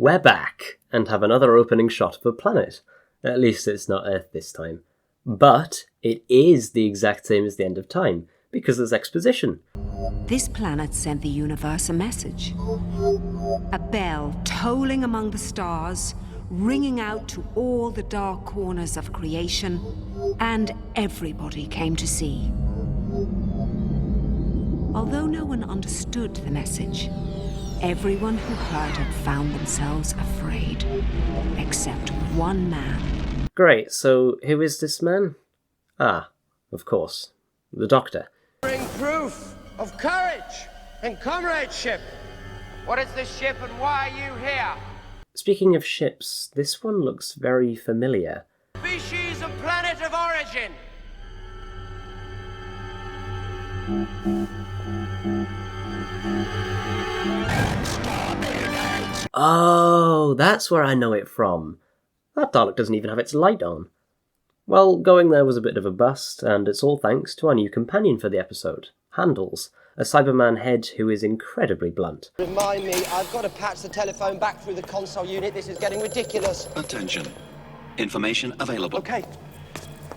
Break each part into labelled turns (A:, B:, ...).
A: We're back, and have another opening shot of a planet. At least it's not Earth this time. But it is the exact same as the end of time, because there's exposition.
B: This planet sent the universe a message. A bell tolling among the stars, ringing out to all the dark corners of creation, and everybody came to see. Although no one understood the message, everyone who heard it found themselves afraid, except one man.
A: Great, so who is this man? Ah, of course, the Doctor.
C: Bring proof of courage and comradeship. What is this ship and why are you here?
A: Speaking of ships, this one looks very familiar.
C: Species and planet of origin.
A: Oh, that's where I know it from. That Dalek doesn't even have its light on. Well, going there was a bit of a bust, and it's all thanks to our new companion for the episode, Handles, a Cyberman head who is incredibly blunt.
C: Remind me, I've got to patch the telephone back through the console unit. This is getting ridiculous.
D: Attention. Information available.
C: Okay.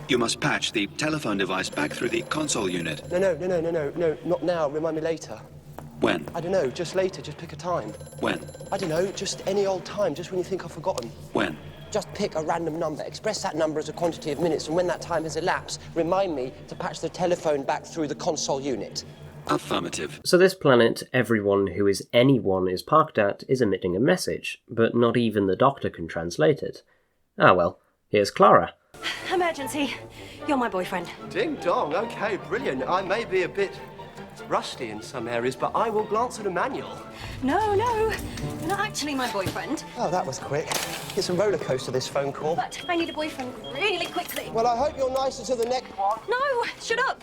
D: You must patch the telephone device back through the console unit.
C: No, not now. Remind me later.
D: When?
C: I don't know, just later. Just pick a time.
D: When?
C: I don't know, just any old time, just when you think I've forgotten.
D: When?
C: Just pick a random number, express that number as a quantity of minutes, and when that time has elapsed, remind me to patch the telephone back through the console unit.
D: Affirmative.
A: So this planet, everyone who is anyone is parked at is emitting a message, but not even the Doctor can translate it. Ah well, here's Clara.
E: Emergency. You're my boyfriend.
C: Ding dong, okay, brilliant. I may be a bit rusty in some areas, but I will glance at a manual.
E: No, you're not actually my boyfriend.
C: Oh, that was quick. It's a roller coaster, this phone call.
E: But I need a boyfriend really quickly.
C: Well, I hope you're nicer to the next one.
E: No, shut up.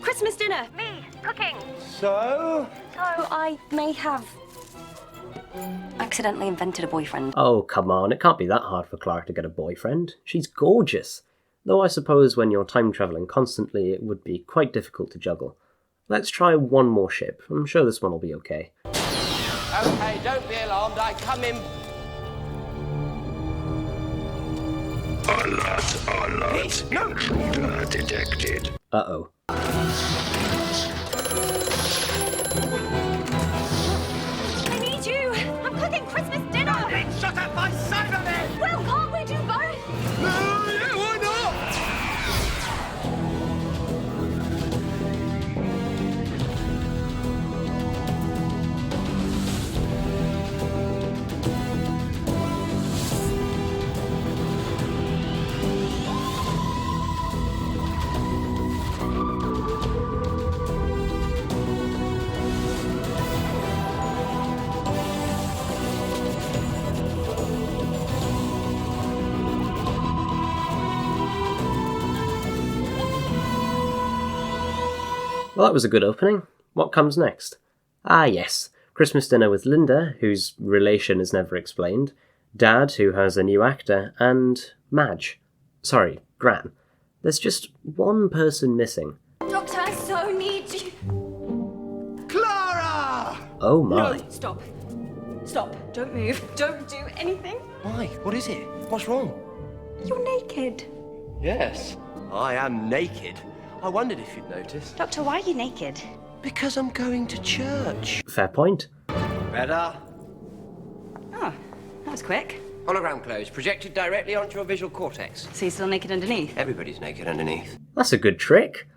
E: Christmas dinner. Me, cooking.
C: So
E: I may have accidentally invented a boyfriend.
A: Oh, come on, it can't be that hard for Clara to get a boyfriend. She's gorgeous. Though I suppose when you're time-travelling constantly, it would be quite difficult to juggle. Let's try one more ship. I'm sure this one will be okay.
C: Okay, don't be alarmed. I come in.
F: Alert.
C: No.
F: Intruder detected.
A: Uh-oh.
E: I need you. I'm cooking Christmas dinner.
C: Shut up, my Cyberman!
E: Well, can't we do both?
C: No, yeah, why not?
A: Well, that was a good opening. What comes next? Ah, yes. Christmas dinner with Linda, whose relation is never explained, Dad, who has a new actor, and Madge. Sorry, Gran. There's just one person missing.
E: Doctor, I so need you.
C: Clara!
A: Oh my.
E: No, stop. Don't move. Don't do anything.
C: Why? What is it? What's wrong?
E: You're naked.
C: Yes, I am naked. I wondered if you'd noticed.
E: Doctor, why are you naked?
C: Because I'm going to church.
A: Fair point.
C: Better.
E: Oh, that was quick.
C: Hologram closed, projected directly onto your visual cortex.
E: So you're still naked underneath?
C: Everybody's naked underneath.
A: That's a good trick.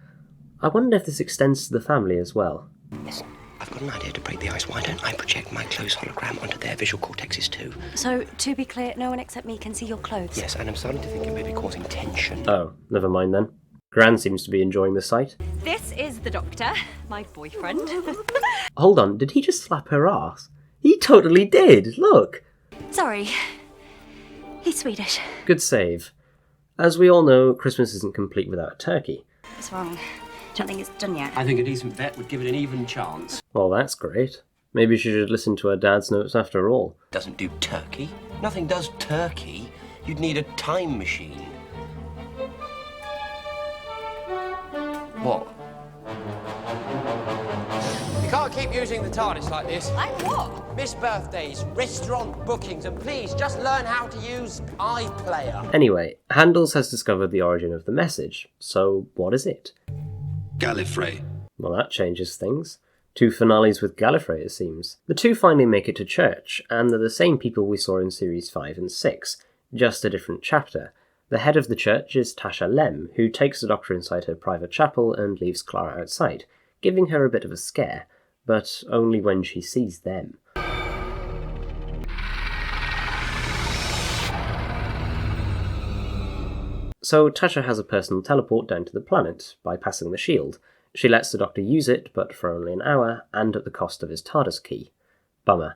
A: I wonder if this extends to the family as well.
C: Listen, I've got an idea to break the ice. Why don't I project my clothes hologram onto their visual cortexes too?
E: So, to be clear, no one except me can see your clothes?
C: Yes, and I'm starting to think it may be causing tension.
A: Oh, never mind then. Gran seems to be enjoying the sight.
E: This is the Doctor, my boyfriend.
A: Hold on, did he just slap her ass? He totally did, look!
E: Sorry. He's Swedish.
A: Good save. As we all know, Christmas isn't complete without a turkey.
E: What's wrong? Don't think it's done yet.
C: I think a decent vet would give it an even chance.
A: Well, that's great. Maybe she should listen to her dad's notes after all.
C: Doesn't do turkey. Nothing does turkey. You'd need a time machine. What? You can't keep using the TARDIS like this.
E: Like what?
C: Miss birthdays, restaurant bookings, and please just learn how to use iPlayer.
A: Anyway, Handels has discovered the origin of the message, so what is it?
D: Gallifrey.
A: Well, that changes things. 2 finales with Gallifrey, it seems. The 2 finally make it to church, and they're the same people we saw in Series 5 and 6, just a different chapter. The head of the church is Tasha Lem, who takes the Doctor inside her private chapel and leaves Clara outside, giving her a bit of a scare, but only when she sees them. So Tasha has a personal teleport down to the planet, bypassing the shield. She lets the Doctor use it, but for only an hour, and at the cost of his TARDIS key. Bummer.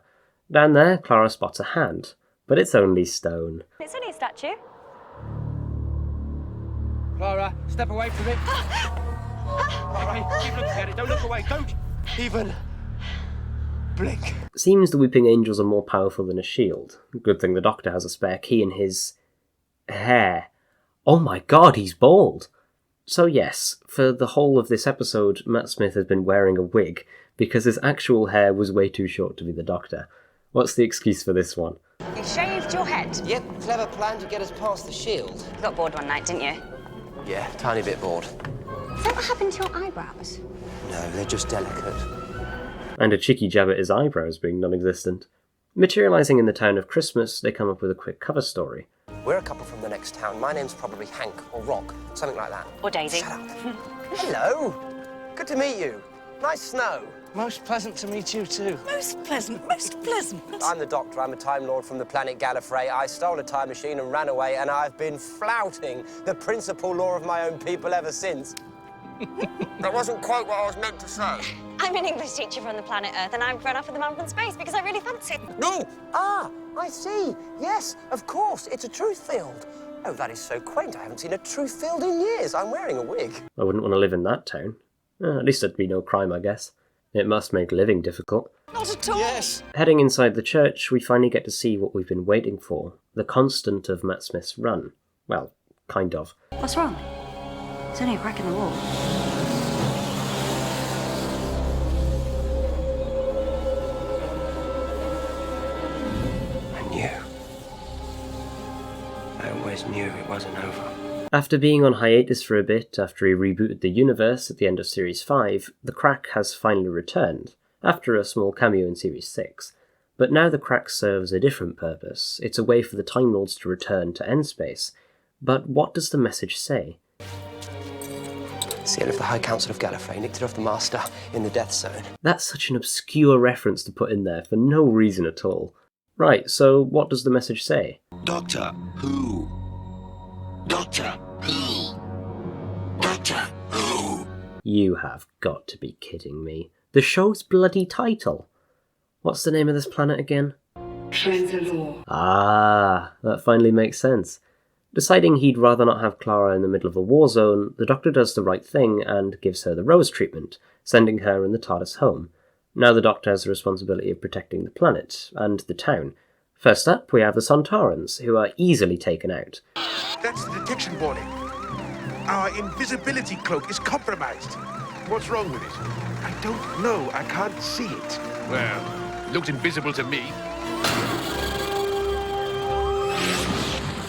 A: Down there, Clara spots a hand, but it's only stone.
E: It's only a statue.
C: Clara, step away from it. Clara, keep looking at it. Don't look away. Don't even blink.
A: Seems the Weeping Angels are more powerful than a shield. Good thing the Doctor has a spare key in his hair. Oh my god, he's bald! So yes, for the whole of this episode, Matt Smith has been wearing a wig, because his actual hair was way too short to be the Doctor. What's the excuse for this one?
E: You shaved your head.
C: Yep, clever plan to get us past the shield.
E: You got bored one night, didn't you?
C: Yeah, tiny bit bored.
E: Is that what happened to your eyebrows?
C: No, they're just delicate.
A: And a cheeky jab at his eyebrows being non-existent. Materialising in the town of Christmas, they come up with a quick cover story.
C: We're a couple from the next town. My name's probably Hank or Rock, something like that.
E: Or Daisy.
C: Shut up. Hello. Good to meet you. Nice snow.
G: Most pleasant to meet you too.
H: Most pleasant, most pleasant.
C: I'm the Doctor. I'm a Time Lord from the planet Gallifrey. I stole a time machine and ran away, and I've been flouting the principal law of my own people ever since. That wasn't quite what I was meant to say.
E: I'm an English teacher from the planet Earth, and I've run off with a man from space because I really fancy it.
C: No! Ah, I see. Yes, of course. It's a truth field. Oh, that is so quaint. I haven't seen a truth field in years. I'm wearing a wig.
A: I wouldn't want to live in that town. At least there'd be no crime, I guess. It must make living difficult.
H: Not at all.
G: Yes.
A: Heading inside the church, we finally get to see what we've been waiting for. The constant of Matt Smith's run. Well, kind of.
E: What's wrong? It's only a crack in the wall.
C: I always knew it wasn't over.
A: After being on hiatus for a bit after he rebooted the universe at the end of Series 5, the Crack has finally returned, after a small cameo in Series 6. But now the Crack serves a different purpose. It's a way for the Time Lords to return to Endspace. But what does the message say?
C: Seal of the High Council of Gallifrey nicked it off the Master in the Death Zone.
A: That's such an obscure reference to put in there for no reason at all. Right, so what does the message say?
D: Doctor Who. Doctor Who. Doctor Who.
A: You have got to be kidding me. The show's bloody title. What's the name of this planet again?
B: Trenzalore.
A: Ah, that finally makes sense. Deciding he'd rather not have Clara in the middle of a war zone, the Doctor does the right thing and gives her the Rose treatment, sending her and the TARDIS home. Now the Doctor has the responsibility of protecting the planet, and the town. First up, we have the Sontarans, who are easily taken out.
I: That's the detection warning. Our invisibility cloak is compromised. What's wrong with it? I don't know. I can't see it.
J: Well, it looks invisible to me.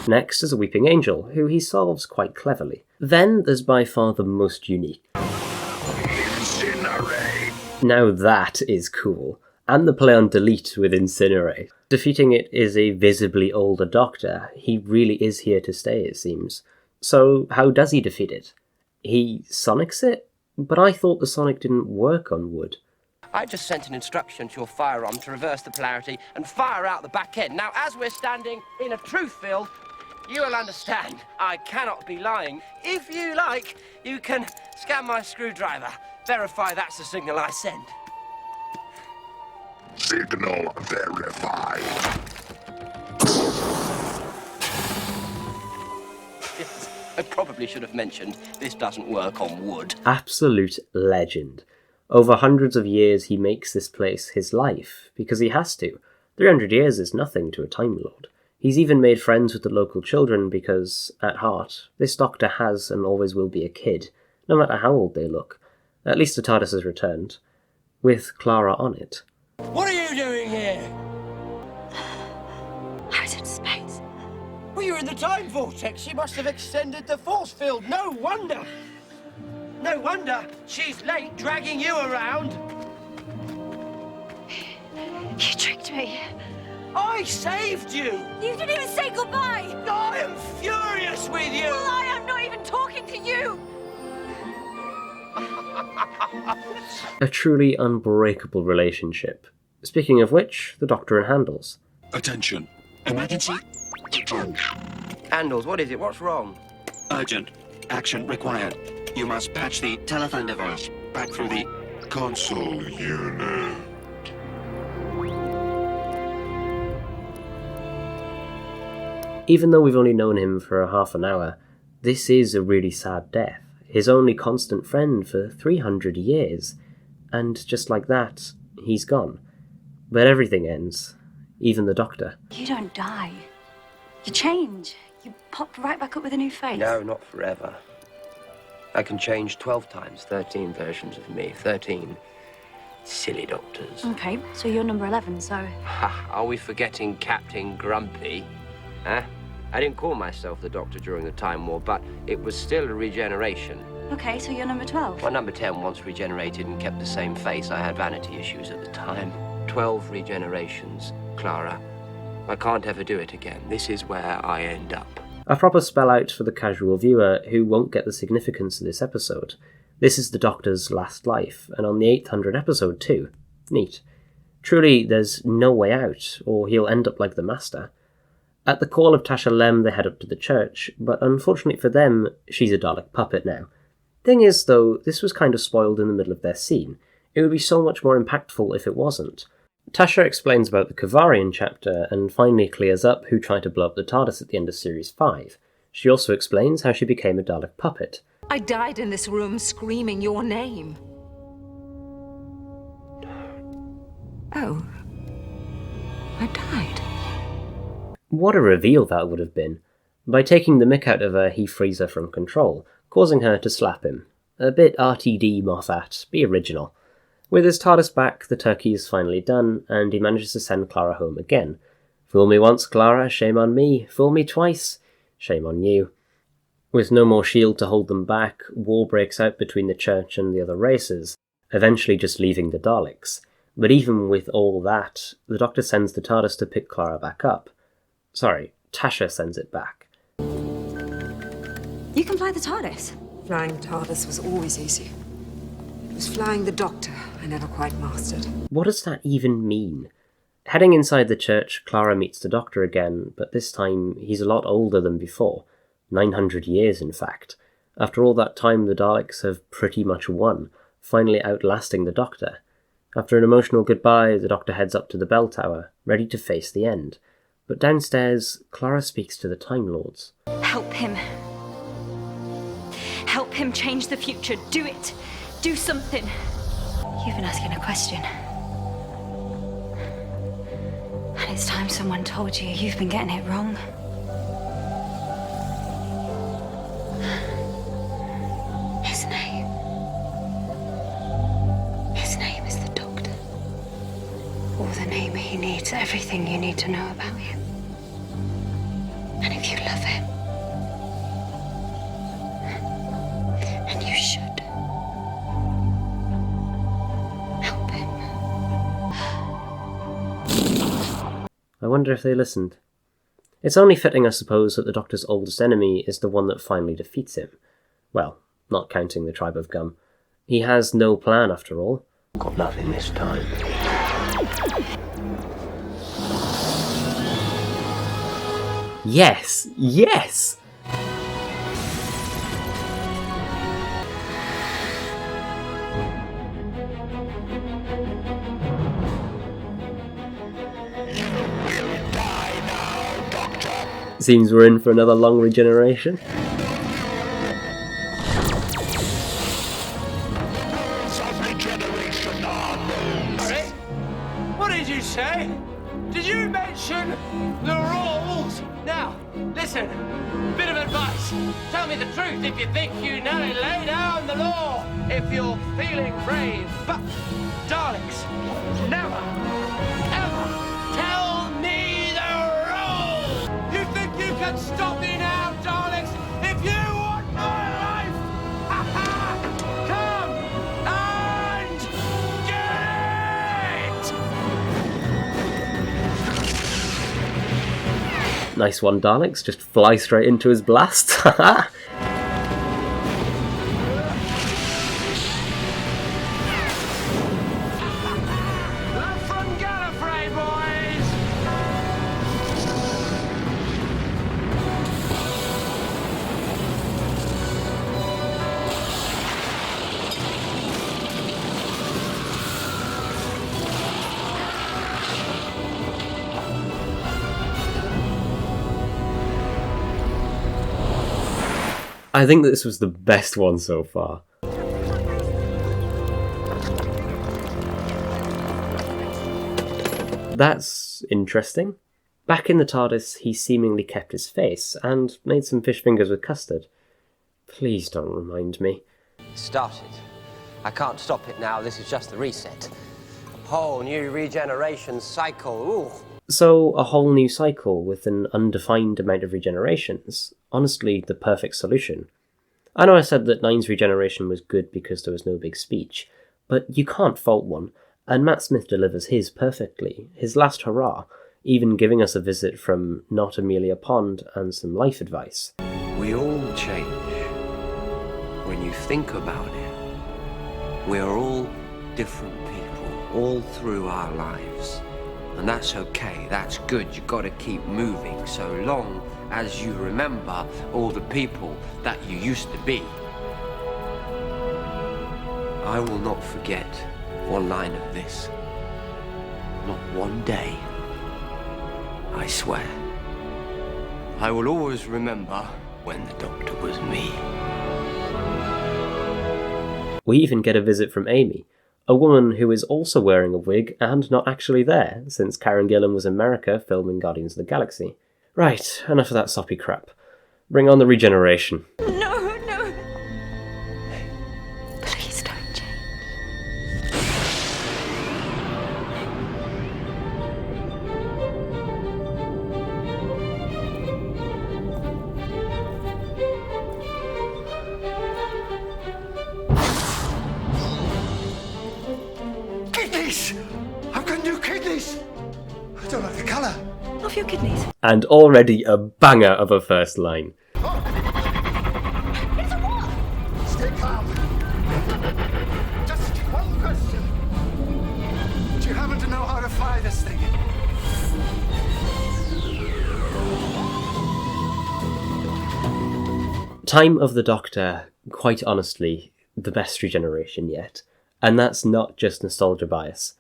A: Next is a Weeping Angel, who he solves quite cleverly. Then there's by far the most unique.
F: Incinerate.
A: Now that is cool. And the play on delete with Incinerate. Defeating it is a visibly older Doctor. He really is here to stay, it seems. So how does he defeat it? He sonics it? But I thought the sonic didn't work on wood.
C: I just sent an instruction to your firearm to reverse the polarity and fire out the back end. Now, as we're standing in a truth field, you will understand I cannot be lying. If you like, you can scan my screwdriver. Verify that's the signal I send.
F: Signal verified.
C: I probably should have mentioned this doesn't work on wood.
A: Absolute legend. Over hundreds of years he makes this place his life, because he has to. 300 years is nothing to a Time Lord. He's even made friends with the local children because, at heart, this Doctor has and always will be a kid, no matter how old they look. At least the TARDIS has returned. with Clara on it.
C: What are you doing here?
H: I was in space.
C: Well, you're in the time vortex. She must have extended the force field. No wonder. No wonder she's late, dragging you around.
H: You tricked me.
C: I saved you.
H: You didn't even say goodbye.
C: I am furious with you.
H: Well, I am not even talking to you.
A: A truly unbreakable relationship. Speaking of which, the Doctor and Handles.
D: Attention. Emergency.
C: Handles, what is it? What's wrong?
D: Urgent. Action required. You must patch the telephone device back through the console unit.
A: Even though we've only known him for half an hour, this is a really sad death. His only constant friend for 300 years. And just like that, he's gone. But everything ends. Even the Doctor.
H: You don't die. You change. You pop right back up with a new face.
C: No, not forever. I can change 12 times, 13 versions of me, 13 silly doctors.
H: Okay, so you're number 11, so...
C: Ha, are we forgetting Captain Grumpy? Huh? I didn't call myself the Doctor during the Time War, but it was still a regeneration.
H: Okay, so you're number 12.
C: Well, number 10 once regenerated and kept the same face. I had vanity issues at the time. 12 regenerations, Clara. I can't ever do it again. This is where I end up.
A: A proper spell out for the casual viewer who won't get the significance of this episode. This is the Doctor's last life, and on the 800th episode too. Neat. Truly, there's no way out, or he'll end up like the Master. At the call of Tasha Lem, they head up to the church, but unfortunately for them, she's a Dalek puppet now. Thing is, though, this was kind of spoiled in the middle of their scene. It would be so much more impactful if it wasn't. Tasha explains about the Kavarian chapter and finally clears up who tried to blow up the TARDIS at the end of Series 5. She also explains how she became a Dalek puppet.
B: I died in this room screaming your name. Oh. I died.
A: What a reveal that would have been. By taking the mick out of her, he frees her from control, causing her to slap him. A bit RTD Moffat, be original. With his TARDIS back, the turkey is finally done, and he manages to send Clara home again. Fool me once, Clara, shame on me. Fool me twice, shame on you. With no more shield to hold them back, war breaks out between the Church and the other races, eventually just leaving the Daleks. But even with all that, the Doctor sends the TARDIS to pick Clara back up. Sorry, Tasha sends it back.
H: You can fly the TARDIS.
B: Flying TARDIS was always easy. It was flying the Doctor I never quite mastered.
A: What does that even mean? Heading inside the church, Clara meets the Doctor again, but this time he's a lot older than before. 900 years, in fact. After all that time, the Daleks have pretty much won, finally outlasting the Doctor. After an emotional goodbye, the Doctor heads up to the bell tower, ready to face the end. But downstairs, Clara speaks to the Time Lords.
H: Help him. Help him change the future. Do it. Do something. You've been asking a question. And it's time someone told you you've been getting it wrong. His name. His name is the Doctor. Or the name he needs, everything you need to know about him. And if you love him, and you should, help him.
A: I wonder if they listened. It's only fitting, I suppose, that the Doctor's oldest enemy is the one that finally defeats him. Well, not counting the Tribe of Gum. He has no plan, after all.
C: Got nothing this time.
A: Yes! Yes! Seems we're in for another long regeneration.
C: Sorry? What did you say? Did you mention the rules? Now, listen, bit of advice. Tell me the truth if you think you know it. Lay down the law if you're feeling brave. But, darlings, never, ever tell me the rules. You think you can stop me now, darlings? If you want my life, come and get it!
A: Nice one, Daleks. Just fly straight into his blast. I think this was the best one so far. That's interesting. Back in the TARDIS, he seemingly kept his face and made some fish fingers with custard. Please don't remind me.
C: Started. I can't stop it now. This is just the reset. Whole new regeneration cycle. Ooh.
A: So, a whole new cycle with an undefined amount of regenerations. Honestly, the perfect solution. I know I said that Nine's regeneration was good because there was no big speech, but you can't fault one, and Matt Smith delivers his perfectly, his last hurrah, even giving us a visit from not Amelia Pond and some life advice.
C: We all change. When you think about it, we're all different people, all through our lives. And that's okay, that's good, you've got to keep moving so long as you remember all the people that you used to be. I will not forget one line of this. Not one day. I swear. I will always remember when the Doctor was me.
A: We even get a visit from Amy, a woman who is also wearing a wig and not actually there, since Karen Gillan was in America filming Guardians of the Galaxy. Right, enough of that soppy crap. Bring on the regeneration.
H: No, no. Please don't change.
I: Kidneys! I've got new kidneys! I don't like the colour.
H: Off your kidneys.
A: And already a banger of a first line.
I: Stay calm. Just one question. Do you happen to know how to fly this thing?
A: Time of the Doctor, quite honestly, the best regeneration yet. And that's not just nostalgia bias.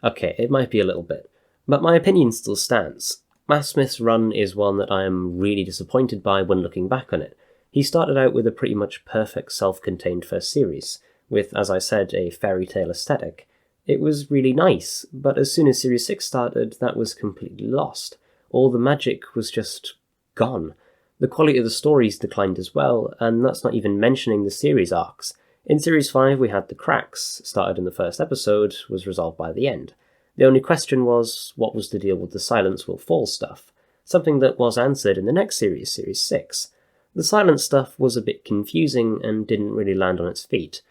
A: Okay, it might be a little bit, but my opinion still stands. Matt Smith's run is one that I am really disappointed by when looking back on it. He started out with a pretty much perfect self-contained first series, with, as I said, a fairy tale aesthetic. It was really nice, but as soon as Series 6 started, that was completely lost. All the magic was just gone. The quality of the stories declined as well, and that's not even mentioning the series arcs. In Series 5 we had the cracks, started in the first episode, was resolved by the end. The only question was, what was the deal with the Silence Will Fall stuff? Something that was answered in the next series, Series 6. The silence stuff was a bit confusing and didn't really land on its feet.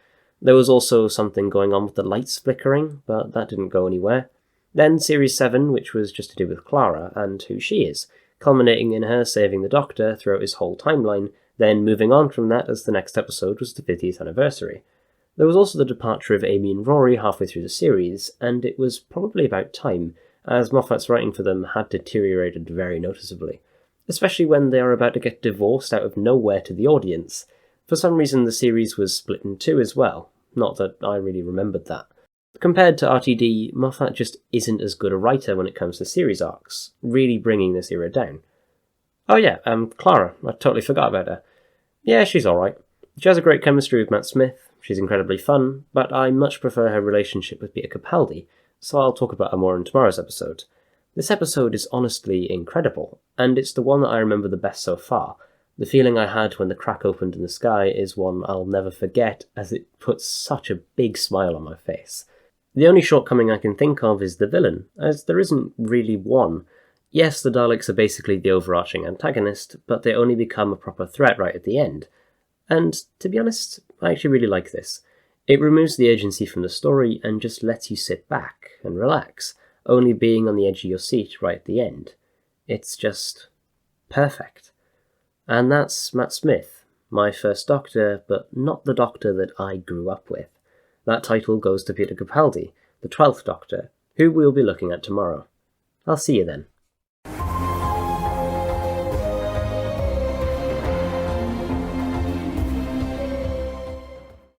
A: There was also something going on with the lights flickering, but that didn't go anywhere. Then Series 7, which was just to do with Clara and who she is, culminating in her saving the Doctor throughout his whole timeline, then moving on from that as the next episode was the 50th anniversary. There was also the departure of Amy and Rory halfway through the series, and it was probably about time, as Moffat's writing for them had deteriorated very noticeably, especially when they are about to get divorced out of nowhere to the audience. For some reason the series was split in two as well, not that I really remembered that. Compared to RTD, Moffat just isn't as good a writer when it comes to series arcs, really bringing this era down. Oh yeah, Clara, I totally forgot about her. Yeah, she's alright. She has a great chemistry with Matt Smith, she's incredibly fun, but I much prefer her relationship with Peter Capaldi, so I'll talk about her more in tomorrow's episode. This episode is honestly incredible, and it's the one that I remember the best so far. The feeling I had when the crack opened in the sky is one I'll never forget, as it puts such a big smile on my face. The only shortcoming I can think of is the villain, as there isn't really one. Yes, the Daleks are basically the overarching antagonist, but they only become a proper threat right at the end. And, to be honest, I actually really like this. It removes the agency from the story and just lets you sit back and relax, only being on the edge of your seat right at the end. It's just perfect. And that's Matt Smith, my first Doctor, but not the Doctor that I grew up with. That title goes to Peter Capaldi, the 12th Doctor, who we'll be looking at tomorrow. I'll see you then.